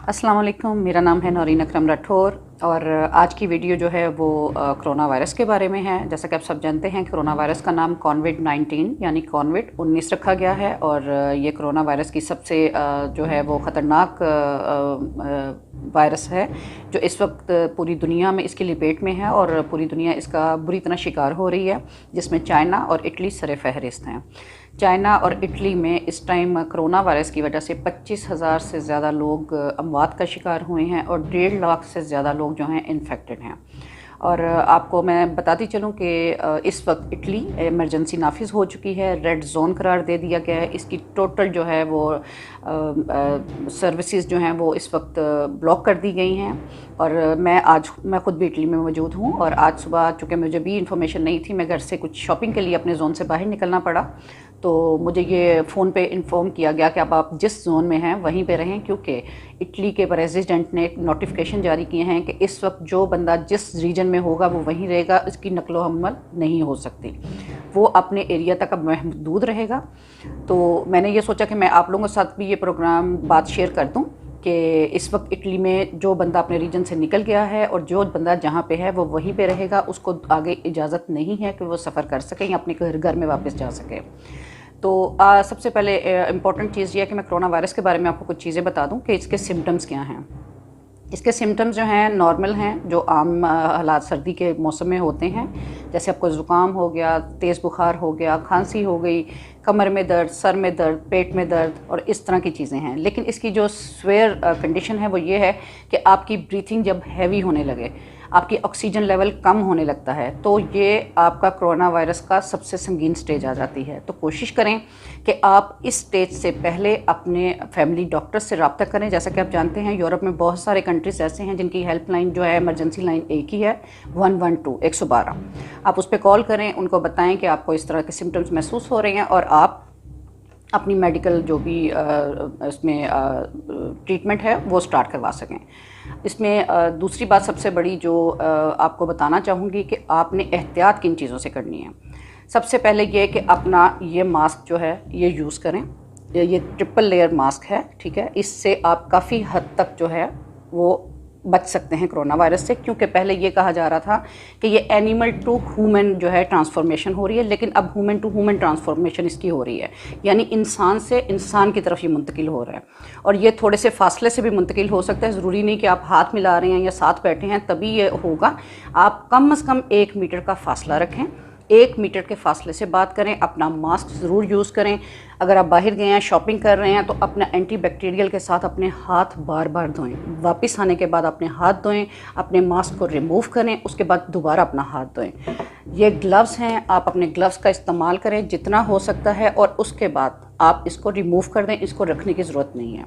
अस्सलाम वालेकुम, मेरा नाम है नौरीन अकरम राठौर और आज की वीडियो जो है वो कोरोना वायरस के बारे में है। जैसा कि आप सब जानते हैं, कोरोना वायरस का नाम कोविड-19 यानी कोविड-19 रखा गया है और ये कोरोना वायरस की सबसे जो है वो ख़तरनाक वायरस है जो इस वक्त पूरी दुनिया में इसकी लपेट में है और पूरी दुनिया इसका बुरी तरह शिकार हो रही है, जिसमें चाइना और इटली सरे फहरिस्त हैं। चाइना और इटली में इस टाइम कोरोना वायरस की वजह से 25,000 से ज़्यादा लोग अमवात का शिकार हुए हैं और 1.5 लाख से ज़्यादा लोग जो हैं इन्फेक्टेड हैं। और आपको मैं बताती चलूँ कि इस वक्त इटली इमरजेंसी नाफिज हो चुकी है, रेड जोन करार दे दिया गया है। इसकी टोटल जो है वो सर्विसेज जो हैं वो इस वक्त ब्लॉक कर दी गई हैं। और मैं ख़ुद भी इटली में मौजूद हूँ और आज सुबह चूँकि मुझे भी इंफॉर्मेशन नहीं थी, मैं घर से कुछ शॉपिंग के लिए अपने जोन से बाहर निकलना पड़ा, तो मुझे ये फ़ोन पे इन्फॉर्म किया गया कि अब आप जिस जोन में हैं वहीं पे रहें, क्योंकि इटली के प्रेसिडेंट ने एक नोटिफिकेशन जारी किए हैं कि इस वक्त जो बंदा जिस रीजन में होगा वो वहीं रहेगा, इसकी नकलो हमल नहीं हो सकती, वो अपने एरिया तक अब महदूद रहेगा। तो मैंने ये सोचा कि मैं आप लोगों के साथ भी ये प्रोग्राम बात शेयर कर दूँ कि इस वक्त इटली में जो बंदा अपने रीजन से निकल गया है और जो बंदा जहाँ पे है वो वहीं पे रहेगा, उसको आगे इजाज़त नहीं है कि वो सफ़र कर सके या अपने घर में वापस जा सके। तो सबसे पहले इम्पॉर्टेंट चीज़ ये है कि मैं कोरोना वायरस के बारे में आपको कुछ चीज़ें बता दूं कि इसके सिम्टम्स क्या हैं। इसके सिम्टम्स जो हैं नॉर्मल हैं, जो आम हालात सर्दी के मौसम में होते हैं, जैसे आपको ज़ुकाम हो गया, तेज़ बुखार हो गया, खांसी हो गई, कमर में दर्द, सर में दर्द, पेट में दर्द और इस तरह की चीज़ें हैं। लेकिन इसकी जो स्वेयर कंडीशन है वो ये है कि आपकी ब्रीथिंग जब हैवी होने लगे, आपकी ऑक्सीजन लेवल कम होने लगता है, तो ये आपका कोरोना वायरस का सबसे संगीन स्टेज आ जाती है। तो कोशिश करें कि आप इस स्टेज से पहले अपने फैमिली डॉक्टर से रब्ता करें। जैसा कि आप जानते हैं, यूरोप में बहुत सारे कंट्रीज़ ऐसे हैं जिनकी हेल्पलाइन जो है, इमरजेंसी लाइन एक ही है, 112 आप उस पर कॉल करें, उनको बताएं कि आपको इस तरह के सिम्टम्स महसूस हो रहे हैं और आप अपनी मेडिकल जो भी इसमें ट्रीटमेंट है वो स्टार्ट करवा सकें। इसमें दूसरी बात सबसे बड़ी जो आपको बताना चाहूँगी कि आपने एहतियात किन चीज़ों से करनी है। सबसे पहले ये कि अपना ये मास्क जो है ये यूज़ करें। ये ट्रिपल लेयर मास्क है, ठीक है। इससे आप काफ़ी हद तक जो है वो बच सकते हैं कोरोना वायरस से, क्योंकि पहले ये कहा जा रहा था कि ये एनिमल टू ह्यूमन जो है ट्रांसफॉर्मेशन हो रही है, लेकिन अब ह्यूमन टू ह्यूमन ट्रांसफॉर्मेशन इसकी हो रही है, यानी इंसान से इंसान की तरफ ये मुंतकिल हो रहा है। और ये थोड़े से फासले से भी मुंतकिल हो सकता है, ज़रूरी नहीं कि आप हाथ मिला रहे हैं या साथ बैठे हैं तभी ये होगा। आप कम से कम 1 मीटर का फासला रखें, 1 मीटर के फासले से बात करें, अपना मास्क ज़रूर यूज़ करें। अगर आप बाहर गए हैं, शॉपिंग कर रहे हैं, तो अपना एंटीबैक्टीरियल के साथ अपने हाथ बार बार धोएं। वापस आने के बाद अपने हाथ धोएं, अपने मास्क को रिमूव करें, उसके बाद दोबारा अपना हाथ धोएं। ये ग्लव्स हैं, आप अपने ग्लव्स का इस्तेमाल करें जितना हो सकता है और उसके बाद आप इसको रिमूव कर दें, इसको रखने की ज़रूरत नहीं है।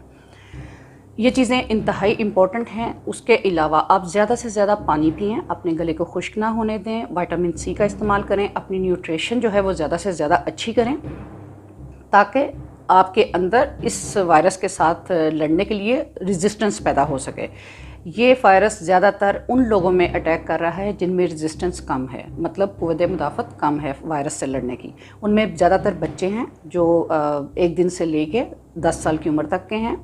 ये चीज़ें इंतहाई इम्पॉर्टेंट हैं। उसके अलावा आप ज़्यादा से ज़्यादा पानी पिएं, अपने गले को खुश्क ना होने दें, विटामिन सी का इस्तेमाल करें, अपनी न्यूट्रिशन जो है वो ज़्यादा से ज़्यादा अच्छी करें, ताकि आपके अंदर इस वायरस के साथ लड़ने के लिए रेजिस्टेंस पैदा हो सके। ये वायरस ज़्यादातर उन लोगों में अटैक कर रहा है जिनमें रेजिस्टेंस कम है, मतलब क़ुव्वत मुदाफ़त कम है वायरस से लड़ने की। उनमें ज़्यादातर बच्चे हैं जो 1 दिन से लेके 10 साल की उम्र तक के हैं,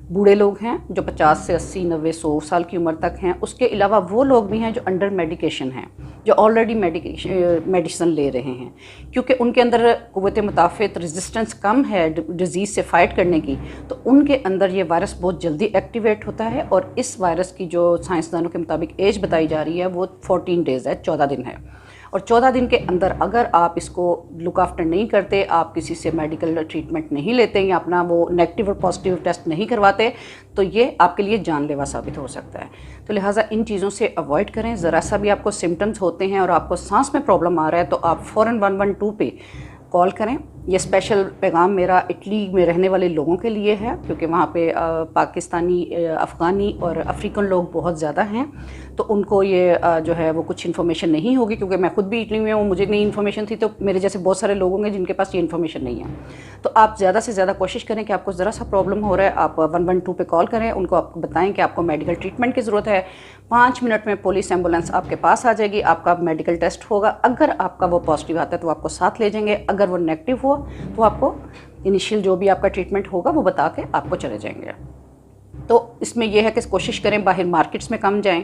बूढ़े लोग हैं जो 50 से 80, 90, 100 साल की उम्र तक हैं। उसके अलावा वो लोग भी हैं जो अंडर मेडिकेशन हैं, जो ऑलरेडी मेडिसिन ले रहे हैं, क्योंकि उनके अंदर क़ुव्वत मुदाफ़त रेजिस्टेंस कम है डिज़ीज़ से फ़ाइट करने की, तो उनके अंदर ये वायरस बहुत जल्दी एक्टिवेट होता है। और इस वायरस की जो साइंसदानों के मुताबिक एज बताई जा रही है वो 14 डेज़ है, 14 दिन है। और 14 दिन के अंदर अगर आप इसको लुक आफ्टर नहीं करते, आप किसी से मेडिकल ट्रीटमेंट नहीं लेते या अपना वो नेगेटिव और पॉजिटिव टेस्ट नहीं करवाते, तो ये आपके लिए जानलेवा साबित हो सकता है। तो लिहाजा इन चीज़ों से अवॉइड करें। ज़रा सा भी आपको सिम्टम्स होते हैं और आपको सांस में प्रॉब्लम आ रहा है तो आप फ़ौरन 112 पे कॉल करें। ये स्पेशल पैगाम मेरा इटली में रहने वाले लोगों के लिए है, क्योंकि वहाँ पे पाकिस्तानी, अफ़गानी और अफ्रीकन लोग बहुत ज़्यादा हैं, तो उनको ये जो है वो कुछ इन्फॉर्मेशन नहीं होगी। क्योंकि मैं खुद भी इटली में हूँ, मुझे नहीं इन्फॉर्मेशन थी, तो मेरे जैसे बहुत सारे लोग होंगे जिनके पास ये इन्फॉर्मेशन नहीं है। तो आप ज़्यादा से ज़्यादा कोशिश करें कि आपको ज़रा सा प्रॉब्लम हो रहा है, आप 112 पे कॉल करें, उनको आपको बताएं कि आपको मेडिकल ट्रीटमेंट की ज़रूरत है। 5 मिनट में पुलिस एम्बुलेंस आपके पास आ जाएगी, आपका मेडिकल टेस्ट होगा। अगर आपका वो पॉजिटिव आता है तो आपको साथ ले जाएंगे, अगर वो नेगेटिव हुआ तो आपको इनिशियल जो भी आपका ट्रीटमेंट होगा वो बता के आपको चले जाएंगे। तो इसमें यह है कि कोशिश करें बाहर मार्केट्स में कम जाएं,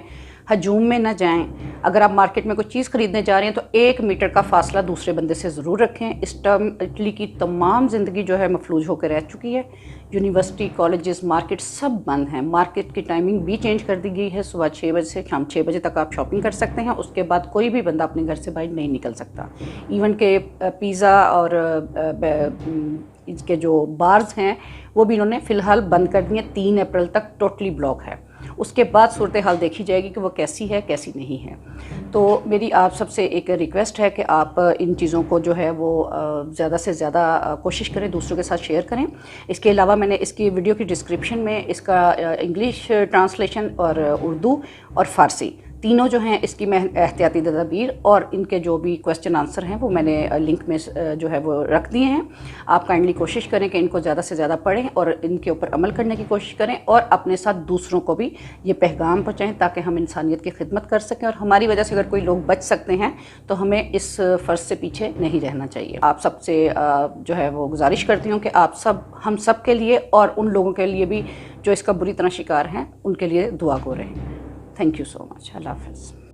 हजूम में ना जाएं। अगर आप मार्केट में कोई चीज़ ख़रीदने जा रहे हैं तो 1 मीटर का फासला दूसरे बंदे से ज़रूर रखें। इस टर्म इटली की तमाम ज़िंदगी जो है मफलूज होकर रह चुकी है। यूनिवर्सिटी, कॉलेजेस, मार्केट सब बंद हैं। मार्केट की टाइमिंग भी चेंज कर दी गई है, सुबह 6 बजे से शाम 6 बजे तक आप शॉपिंग कर सकते हैं। उसके बाद कोई भी बंदा अपने घर से बाहर नहीं निकल सकता। इवन के पिज़्ज़ा और इसके जो बार्स हैं वो भी इन्होंने फ़िलहाल बंद कर दिए। 3 अप्रैल तक टोटली ब्लॉक है। उसके बाद सूरत हाल देखी जाएगी कि वो कैसी है कैसी नहीं है। तो मेरी आप सबसे एक रिक्वेस्ट है कि आप इन चीज़ों को जो है वो ज़्यादा से ज़्यादा कोशिश करें, दूसरों के साथ शेयर करें। इसके अलावा मैंने इसकी वीडियो की डिस्क्रिप्शन में इसका इंग्लिश ट्रांसलेशन और उर्दू और फ़ारसी तीनों जो हैं इसकी मैं एहतियाती तदबीर और इनके जो भी क्वेश्चन आंसर हैं वो मैंने लिंक में जो है वो रख दिए हैं। आप काइंडली कोशिश करें कि इनको ज़्यादा से ज़्यादा पढ़ें और इनके ऊपर अमल करने की कोशिश करें और अपने साथ दूसरों को भी ये पैगाम पहुँचाएँ ताकि हम इंसानियत की खिदमत कर सकें। और हमारी वजह से अगर कोई लोग बच सकते हैं तो हमें इस फ़र्ज़ से पीछे नहीं रहना चाहिए। आप सबसे जो है वो गुजारिश करती हूँ कि आप सब हम सब के लिए और उन लोगों के लिए भी जो इसका बुरी तरह शिकार हैं उनके लिए दुआ गो रहें। Thank you so much. Allah हाफ़िज़।